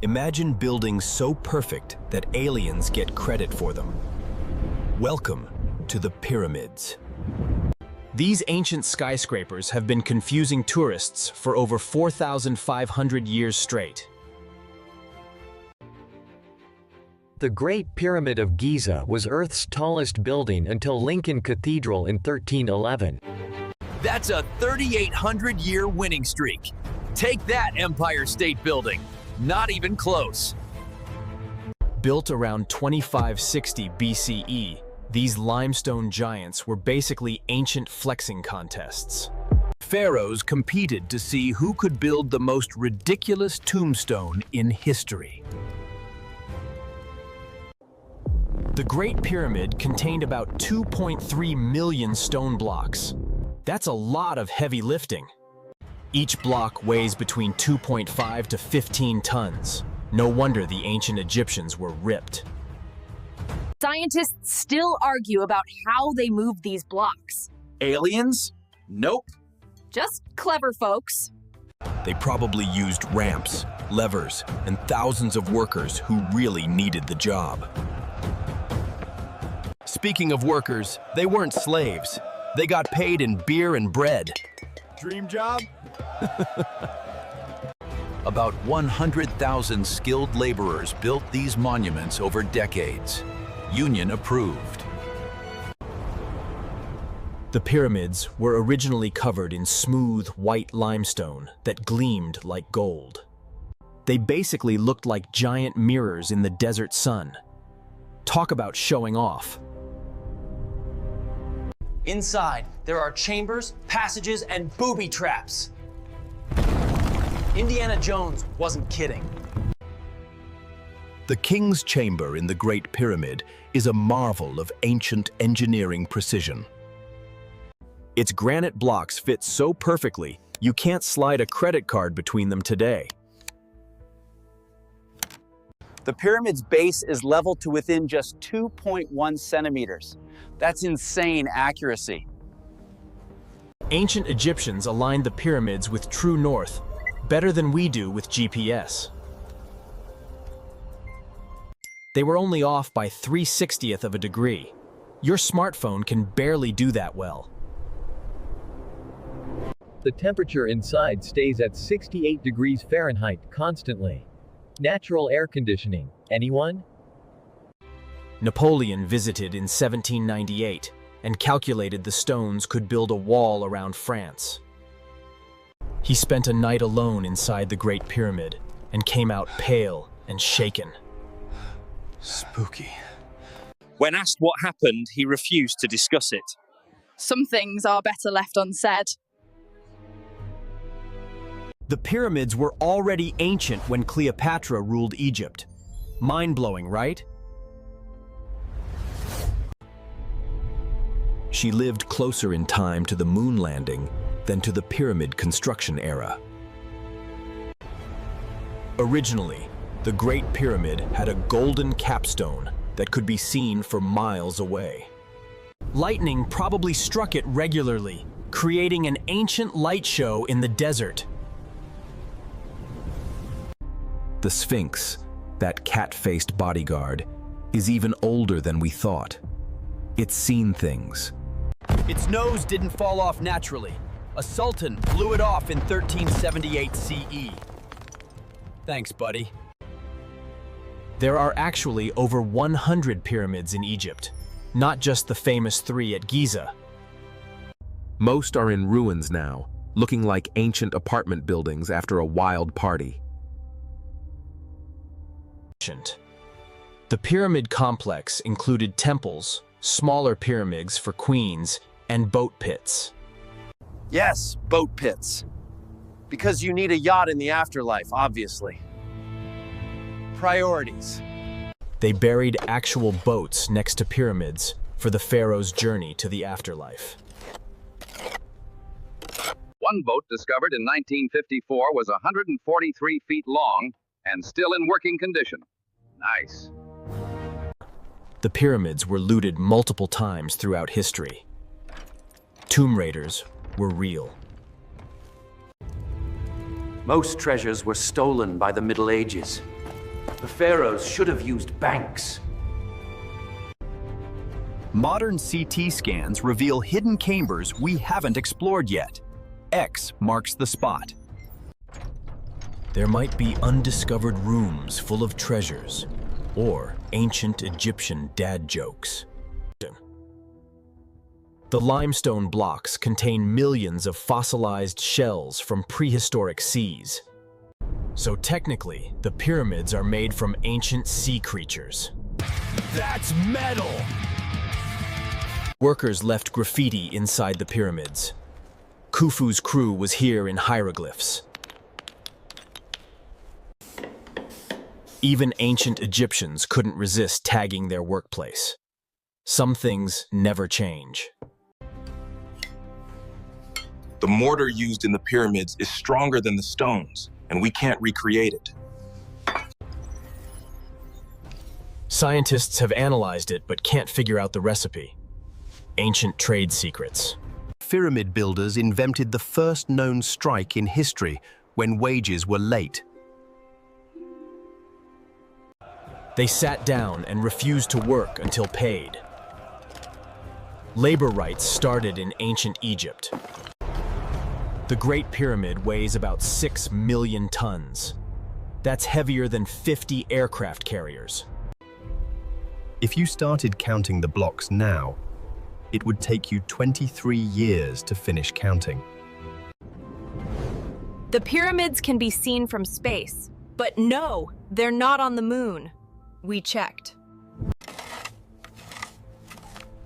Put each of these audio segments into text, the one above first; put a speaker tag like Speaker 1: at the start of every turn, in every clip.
Speaker 1: Imagine buildings so perfect that aliens get credit for them. Welcome to the pyramids. These ancient skyscrapers have been confusing tourists for over 4,500 years straight.
Speaker 2: The Great Pyramid of Giza was Earth's tallest building until Lincoln Cathedral in 1311.
Speaker 3: That's a 3,800-year winning streak. Take that, Empire State Building. Not even close.
Speaker 1: Built around 2560 BCE, these limestone giants were basically ancient flexing contests. Pharaohs competed to see who could build the most ridiculous tombstone in history. The Great Pyramid contained about 2.3 million stone blocks. That's a lot of heavy lifting. Each block weighs between 2.5 to 15 tons. No wonder the ancient Egyptians were ripped.
Speaker 4: Scientists still argue about how they moved these blocks.
Speaker 3: Aliens? Nope.
Speaker 4: Just clever folks.
Speaker 1: They probably used ramps, levers, and thousands of workers who really needed the job. Speaking of workers, they weren't slaves. They got paid in beer and bread.
Speaker 3: Dream job? About 100,000 skilled laborers built these monuments over decades. Union approved.
Speaker 1: The pyramids were originally covered in smooth white limestone that gleamed like gold. They basically looked like giant mirrors in the desert sun. Talk about showing off.
Speaker 5: Inside, there are chambers, passages, and booby traps. Indiana Jones wasn't kidding.
Speaker 1: The King's Chamber in the Great Pyramid is a marvel of ancient engineering precision. Its granite blocks fit so perfectly, you can't slide a credit card between them today.
Speaker 6: The pyramid's base is level to within just 2.1 centimeters. That's insane accuracy.
Speaker 1: Ancient Egyptians aligned the pyramids with true north, better than we do with GPS. They were only off by 3/60th of a degree. Your smartphone can barely do that well.
Speaker 2: The temperature inside stays at 68 degrees Fahrenheit constantly. Natural air conditioning. Anyone?
Speaker 1: Napoleon visited in 1798 and calculated the stones could build a wall around France. He spent a night alone inside the Great Pyramid and came out pale and shaken.
Speaker 3: Spooky.
Speaker 7: When asked what happened, he refused to discuss it.
Speaker 4: Some things are better left unsaid.
Speaker 1: The pyramids were already ancient when Cleopatra ruled Egypt. Mind-blowing, right? She lived closer in time to the moon landing than to the pyramid construction era. Originally, the Great Pyramid had a golden capstone that could be seen for miles away. Lightning probably struck it regularly, creating an ancient light show in the desert. The Sphinx, that cat-faced bodyguard, is even older than we thought. It's seen things.
Speaker 3: Its nose didn't fall off naturally. A sultan blew it off in 1378 CE. Thanks, buddy.
Speaker 1: There are actually over 100 pyramids in Egypt, not just the famous 3 at Giza. Most are in ruins now, looking like ancient apartment buildings after a wild party. The pyramid complex included temples, smaller pyramids for queens, and boat pits.
Speaker 6: Yes, boat pits. Because you need a yacht in the afterlife, obviously. Priorities.
Speaker 1: They buried actual boats next to pyramids for the pharaoh's journey to the afterlife.
Speaker 8: One boat discovered in 1954 was 143 feet long and still in working condition. Nice.
Speaker 1: The pyramids were looted multiple times throughout history. Tomb raiders were real.
Speaker 9: Most treasures were stolen by the Middle Ages. The pharaohs should have used banks.
Speaker 1: Modern CT scans reveal hidden chambers we haven't explored yet. X marks the spot. There might be undiscovered rooms full of treasures, or ancient Egyptian dad jokes. The limestone blocks contain millions of fossilized shells from prehistoric seas. So technically, the pyramids are made from ancient sea creatures. That's metal! Workers left graffiti inside the pyramids. Khufu's crew was here in hieroglyphs. Even ancient Egyptians couldn't resist tagging their workplace. Some things never change.
Speaker 10: The mortar used in the pyramids is stronger than the stones, and we can't recreate it.
Speaker 1: Scientists have analyzed it but can't figure out the recipe. Ancient trade secrets.
Speaker 11: Pyramid builders invented the first known strike in history when wages were late.
Speaker 1: They sat down and refused to work until paid. Labor rights started in ancient Egypt. The Great Pyramid weighs about 6 million tons. That's heavier than 50 aircraft carriers.
Speaker 11: If you started counting the blocks now, it would take you 23 years to finish counting.
Speaker 4: The pyramids can be seen from space, but no, they're not on the moon. We checked.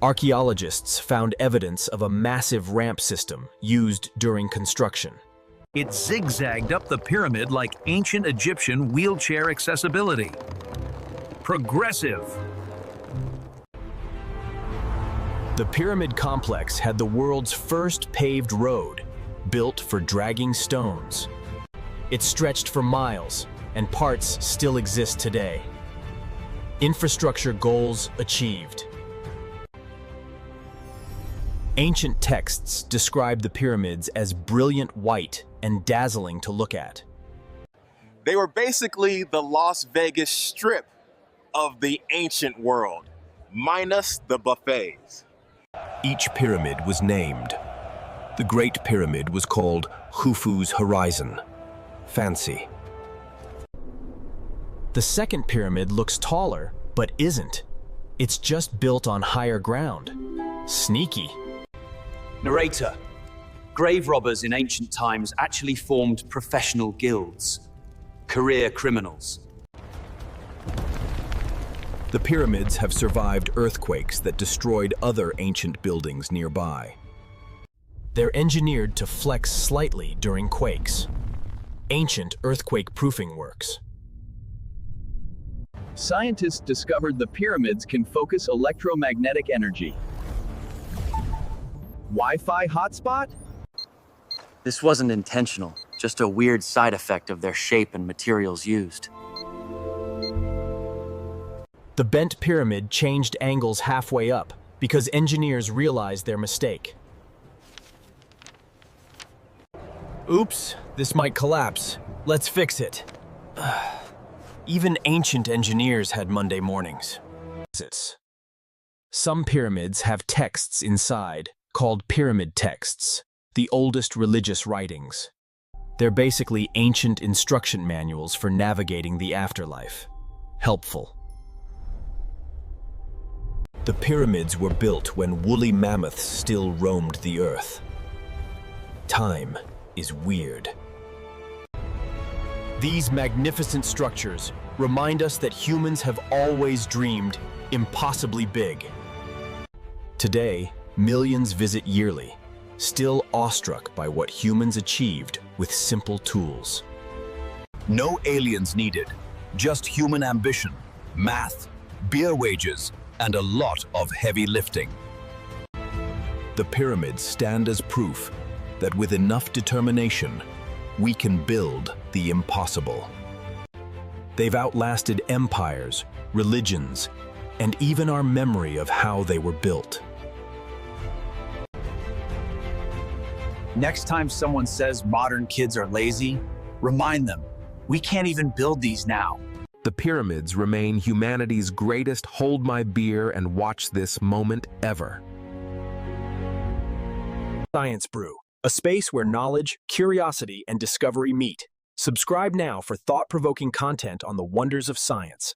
Speaker 1: Archaeologists found evidence of a massive ramp system used during construction.
Speaker 12: It zigzagged up the pyramid like ancient Egyptian wheelchair accessibility. Progressive.
Speaker 1: The pyramid complex had the world's first paved road, built for dragging stones. It stretched for miles, and parts still exist today. Infrastructure goals achieved. Ancient texts describe the pyramids as brilliant white and dazzling to look at.
Speaker 10: They were basically the Las Vegas Strip of the ancient world, minus the buffets.
Speaker 11: Each pyramid was named. The Great Pyramid was called Khufu's Horizon. Fancy.
Speaker 1: The second pyramid looks taller, but isn't. It's just built on higher ground. Sneaky.
Speaker 3: Narrator. Grave robbers in ancient times actually formed professional guilds. Career criminals.
Speaker 11: The pyramids have survived earthquakes that destroyed other ancient buildings nearby.
Speaker 1: They're engineered to flex slightly during quakes. Ancient earthquake-proofing works.
Speaker 2: Scientists discovered the pyramids can focus electromagnetic energy. Wi-Fi hotspot?
Speaker 5: This wasn't intentional, just a weird side effect of their shape and materials used.
Speaker 1: The bent pyramid changed angles halfway up because engineers realized their mistake. Oops, this might collapse. Let's fix it. Even ancient engineers had Monday mornings. Some pyramids have texts inside, called pyramid texts, the oldest religious writings. They're basically ancient instruction manuals for navigating the afterlife. Helpful.
Speaker 11: The pyramids were built when woolly mammoths still roamed the earth. Time is weird.
Speaker 1: These magnificent structures remind us that humans have always dreamed impossibly big. Today, millions visit yearly, still awestruck by what humans achieved with simple tools.
Speaker 12: No aliens needed, just human ambition, math, beer wages, and a lot of heavy lifting.
Speaker 11: The pyramids stand as proof that with enough determination, we can build the impossible. They've outlasted empires, religions, and even our memory of how they were built.
Speaker 3: Next time someone says modern kids are lazy, remind them, we can't even build these now.
Speaker 11: the pyramids remain humanity's greatest hold my beer and watch this moment ever.
Speaker 1: Science Brew, a space where knowledge, curiosity, and discovery meet. Subscribe now for thought-provoking content on the wonders of science.